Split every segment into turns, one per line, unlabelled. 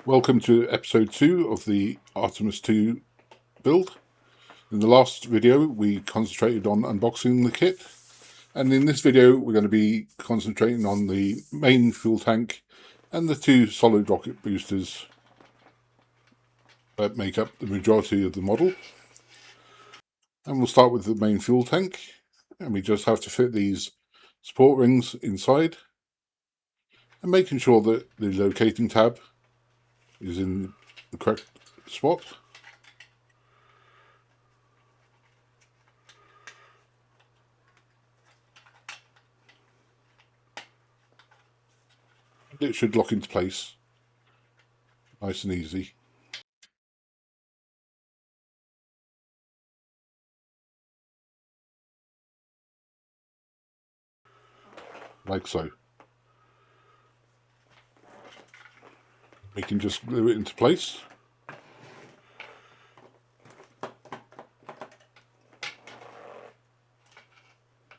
Welcome to episode 2 of the Artemis II build. In the last video we concentrated on unboxing the kit, and in this video we're going to be concentrating on the main fuel tank and the two solid rocket boosters that make up the majority of the model. And we'll start with the main fuel tank, and we just have to fit these support rings inside and making sure that the locating tab is in the correct spot. It should lock into place nice and easy. Like so. We can just glue it into place.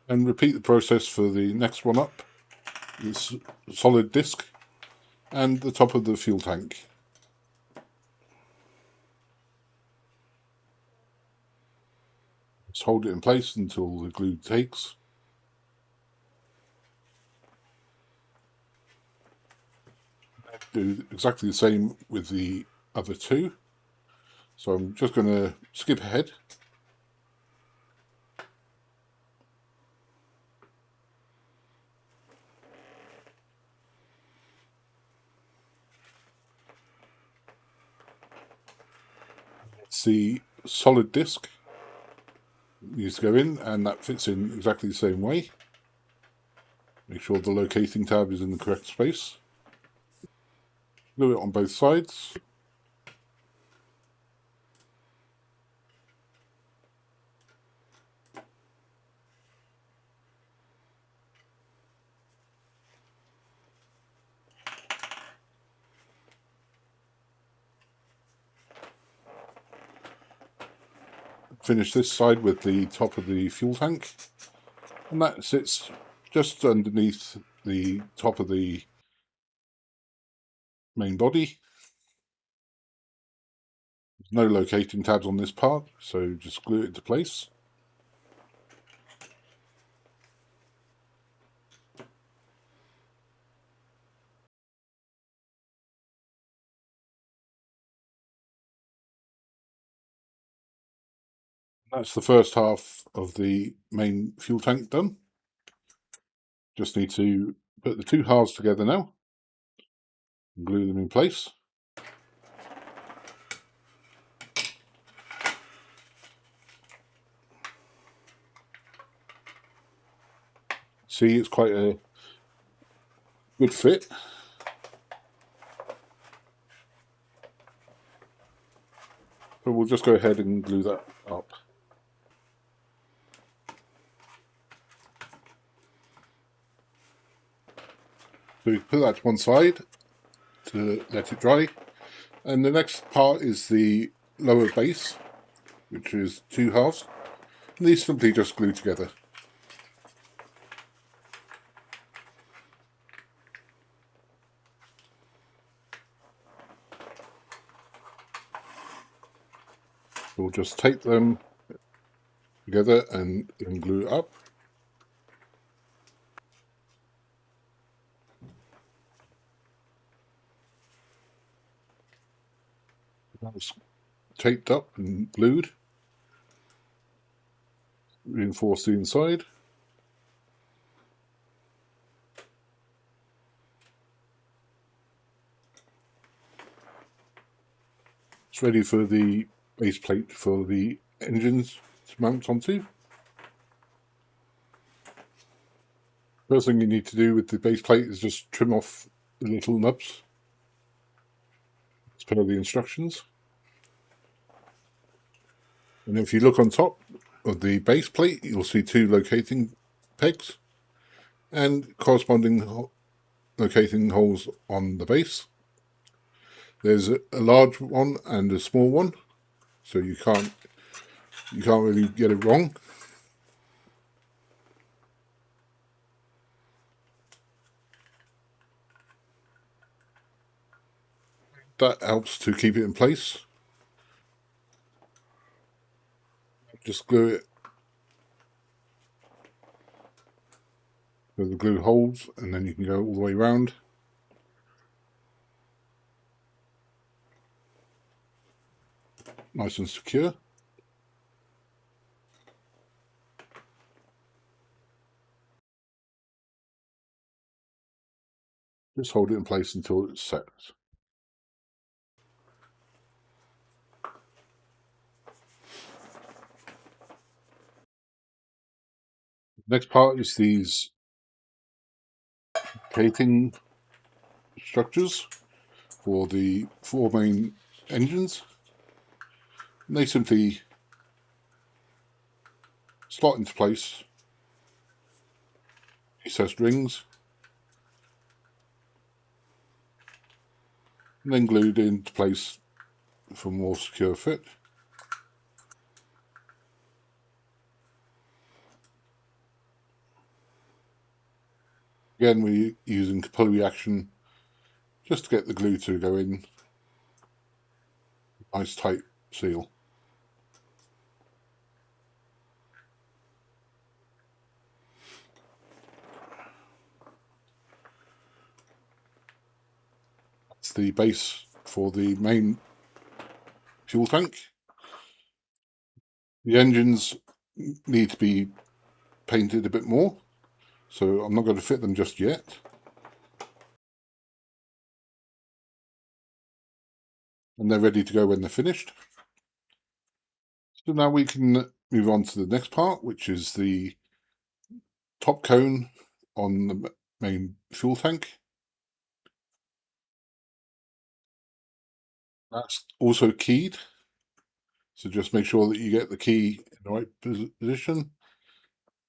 And repeat the process for the next one up, this solid disc and the top of the fuel tank. Just hold it in place until the glue takes. Do exactly the same with the other two. So I'm just going to skip ahead. It's the solid disc needs to go in, and that fits in exactly the same way. Make sure the locating tab is in the correct space. Glue it on both sides. Finish this side with the top of the fuel tank, and that sits just underneath the top of the main body. There's no locating tabs on this part, so just glue it into place. That's the first half of the main fuel tank done. Just need to put the two halves together now and glue them in place. See, it's quite a good fit. So we'll just go ahead and glue that up. So we put that to one side to let it dry. And the next part is the lower base, which is two halves. And these simply just glue together. We'll just tape them together and glue it up. That's taped up and glued. Reinforce the inside. It's ready for the base plate for the engines to mount onto. First thing you need to do with the base plate is just trim off the little nubs as per the instructions. And if you look on top of the base plate, you'll see two locating pegs and corresponding locating holes on the base. There's a large one and a small one, so you can't really get it wrong. that helps to keep it in place. Just glue it where the glue holds, and then you can go all the way around. Nice and secure. Just hold it in place until it's set. Next part is these plating structures for the 4 main engines. And they simply slot into place, recessed rings, and then glued into place for more secure fit. Again, we're using capillary action just to get the glue to go in. Nice tight seal. That's the base for the main fuel tank. The engines need to be painted a bit more, so I'm not going to fit them just yet. And they're ready to go when they're finished. So now we can move on to the next part, which is the top cone on the main fuel tank. That's also keyed, so just make sure that you get the key in the right position,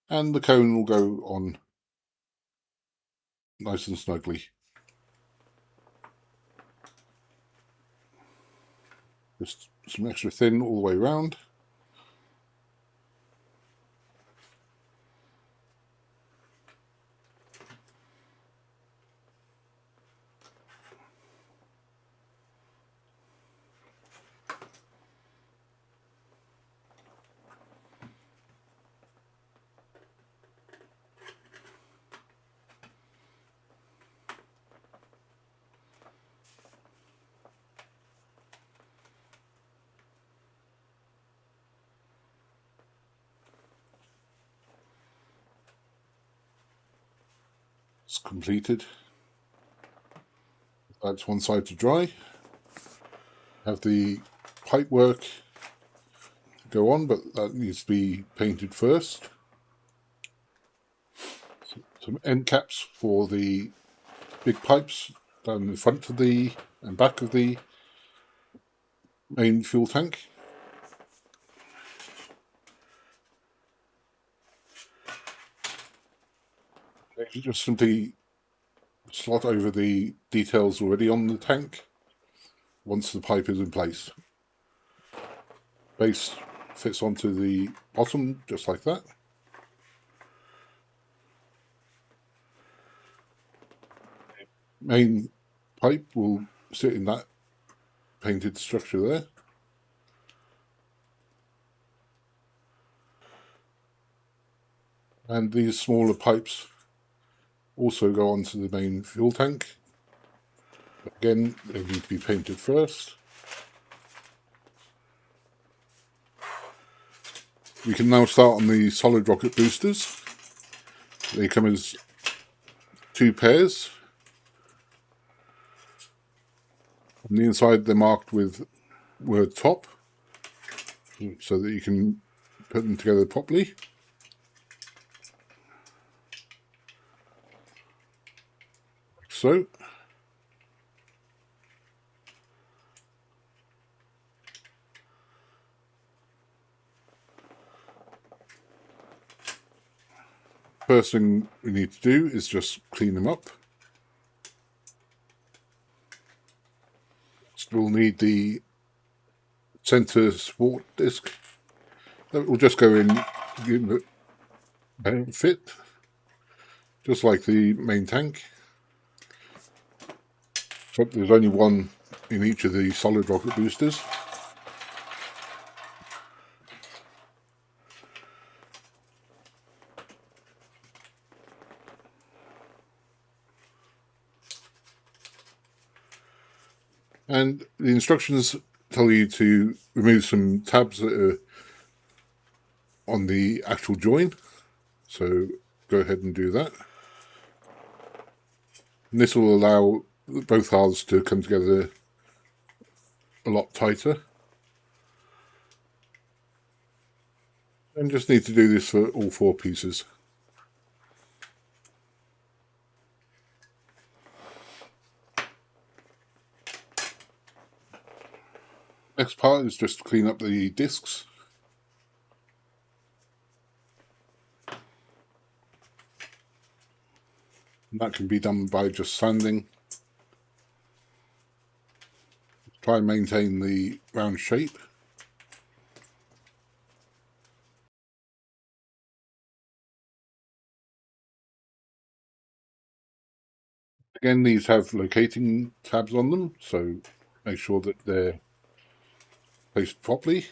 and the cone will go on nice and snugly. Just some extra thin all the way around. It's completed. That's one side to dry. Have the pipe work go on, but that needs to be painted first. Some end caps for the big pipes down the front of the and back of the main fuel tank. You just simply slot over the details already on the tank once the pipe is in place. Base fits onto the bottom just like that. Main pipe will sit in that painted structure there. And these smaller pipes also go onto the main fuel tank. Again, they need to be painted first. We can now start on the solid rocket boosters. They come as 2 pairs. On the inside they're marked with word top, so that you can put them together properly. Like so. First thing we need to do is just clean them up. We'll need the center support disc. That will just go in, give it a fit, just like the main tank. So there's only one in each of the solid rocket boosters. And the instructions tell you to remove some tabs that are on the actual join. So go ahead and do that. And this will allow both halves to come together a lot tighter. And just need to do this for all 4 pieces. Next part is just to clean up the discs. And that can be done by just sanding. Try and maintain the round shape. Again, these have locating tabs on them, so make sure that they're placed properly.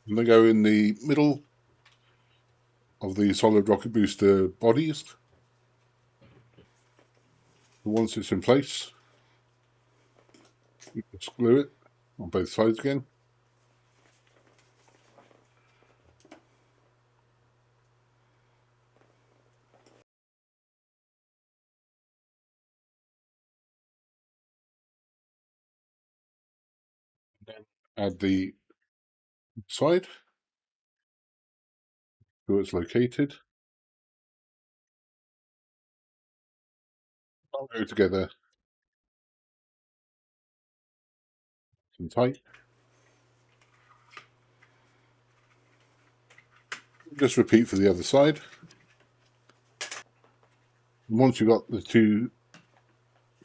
And they go in the middle of the solid rocket booster bodies. Once it's in place, you just glue it on both sides again. Then add the side, where it's located. I'll go together and tight. Just repeat for the other side. And once you've got the 2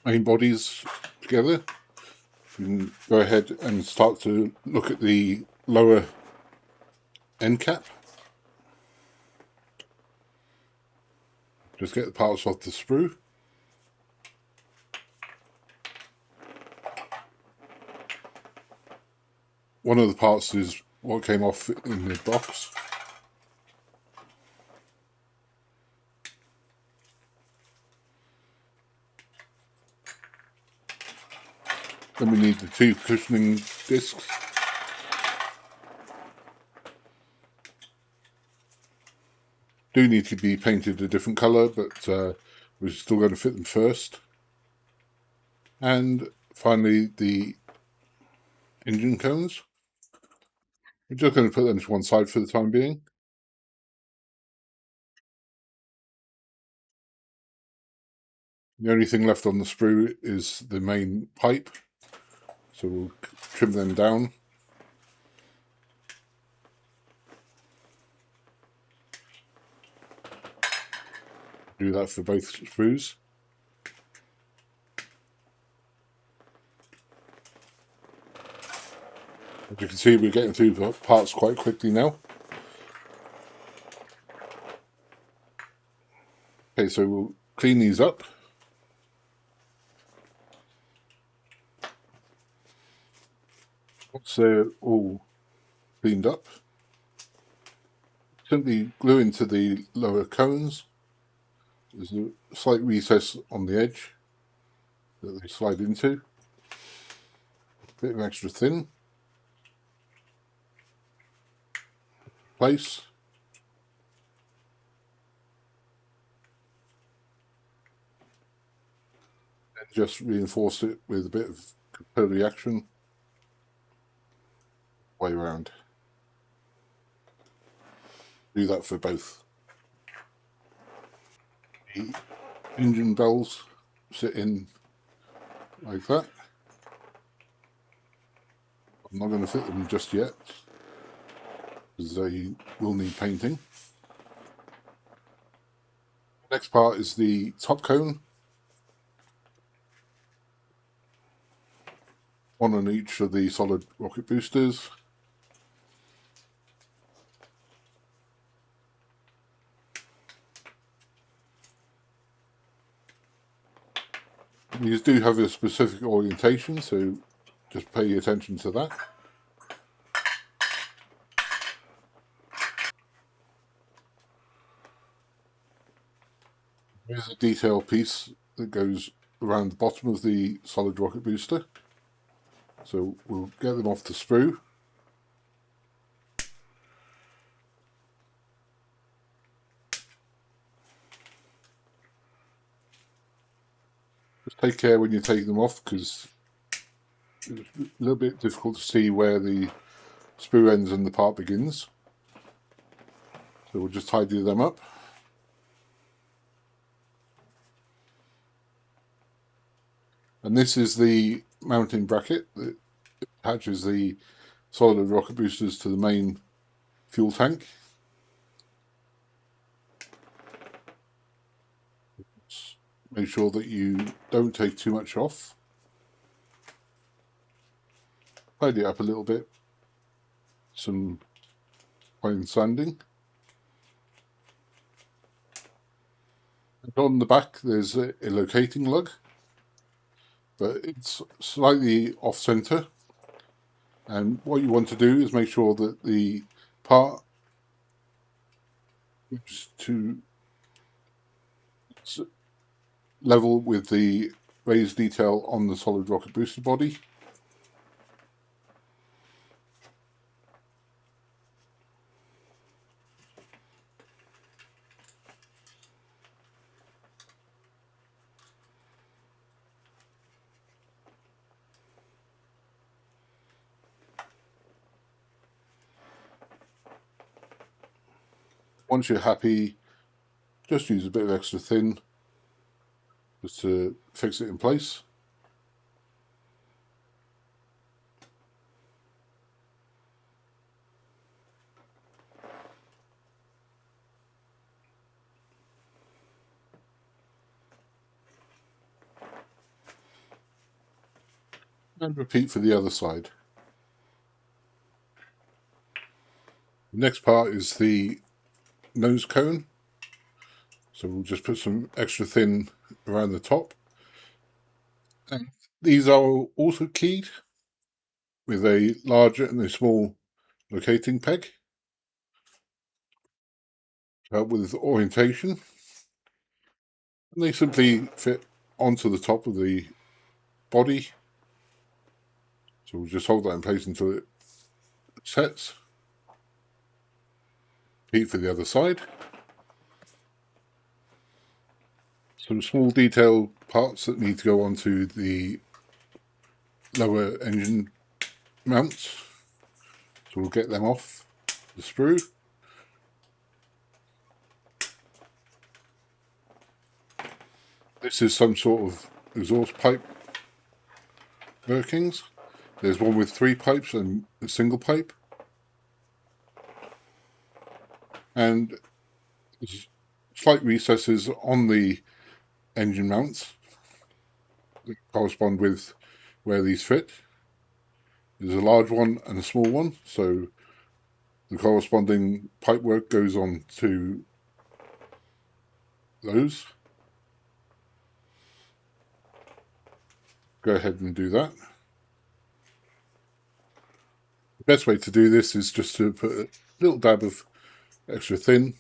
main bodies together, you can go ahead and start to look at the lower end cap. Just get the parts off the sprue. One of the parts is what came off in the box. Then we need the 2 cushioning discs. Do need to be painted a different colour, but we're still going to fit them first. And finally, the engine cones. We're just going to put them to one side for the time being. The only thing left on the sprue is the main pipe, so we'll trim them down. Do that for both sprues. As you can see, we're getting through the parts quite quickly now. Okay, so we'll clean these up. Once they're all cleaned up, simply glue into the lower cones. There's a slight recess on the edge that they slide into. A bit of extra thin. Place. And just reinforce it with a bit of capillary action way around. Do that for both. The engine bells sit in like that. I'm not going to fit them just yet, because they will need painting. Next part is the top cone. One on each of the solid rocket boosters. These do have a specific orientation, so just pay attention to that. Here's a detail piece that goes around the bottom of the solid rocket booster. So we'll get them off the sprue. Just take care when you take them off, because it's a little bit difficult to see where the sprue ends and the part begins. So we'll just tidy them up. And this is the mounting bracket that attaches the solid rocket boosters to the main fuel tank. Make sure that you don't take too much off. Tidy it up a little bit. Some fine sanding. And on the back there's a locating lug, but it's slightly off center. And what you want to do is make sure that the part is to level with the raised detail on the solid rocket booster body. Once you're happy, just use a bit of extra thin just to fix it in place. And repeat for the other side. The next part is the nose cone. So we'll just put some extra thin around the top. And these are also keyed with a larger and a small locating peg to help with orientation. And they simply fit onto the top of the body. So we'll just hold that in place until it sets. Repeat for the other side. Some small detail parts that need to go onto the lower engine mounts. So we'll get them off the sprue. This is some sort of exhaust pipe workings. There's one with 3 pipes and a single pipe. And there's slight recesses on the engine mounts that correspond with where these fit. There's a large one and a small one, so the corresponding pipework goes on to those. Go ahead and do that. The best way to do this is just to put a little dab of extra thin,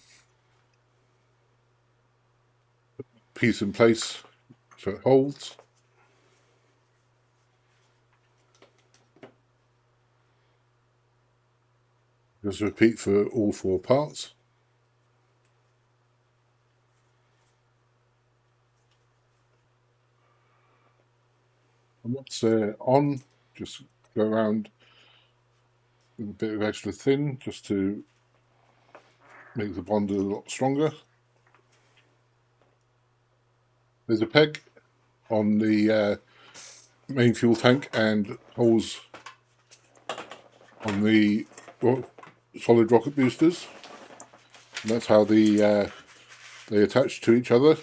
piece in place so it holds. Just repeat for all 4 parts. And once they're on, just go around with a bit of extra thin just to make the bond a lot stronger. There's a peg on the main fuel tank and holes on the solid rocket boosters. And that's how they attach to each other.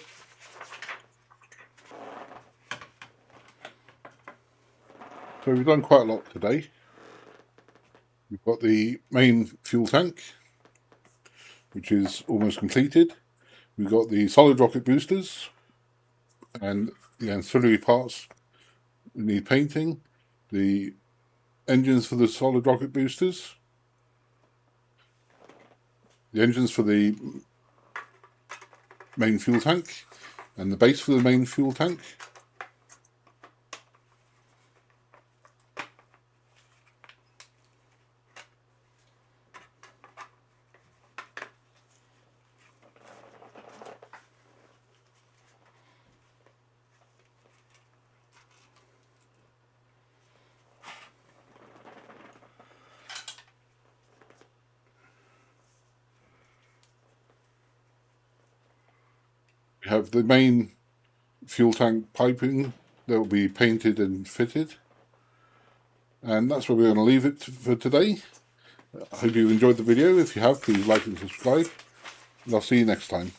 So we've done quite a lot today. We've got the main fuel tank, which is almost completed. We've got the solid rocket boosters, and the ancillary parts need painting, the engines for the solid rocket boosters, the engines for the main fuel tank, and the base for the main fuel tank. We have the main fuel tank piping that will be painted and fitted. And that's where we're going to leave it for today. I hope you enjoyed the video. If you have, please like and subscribe. And I'll see you next time.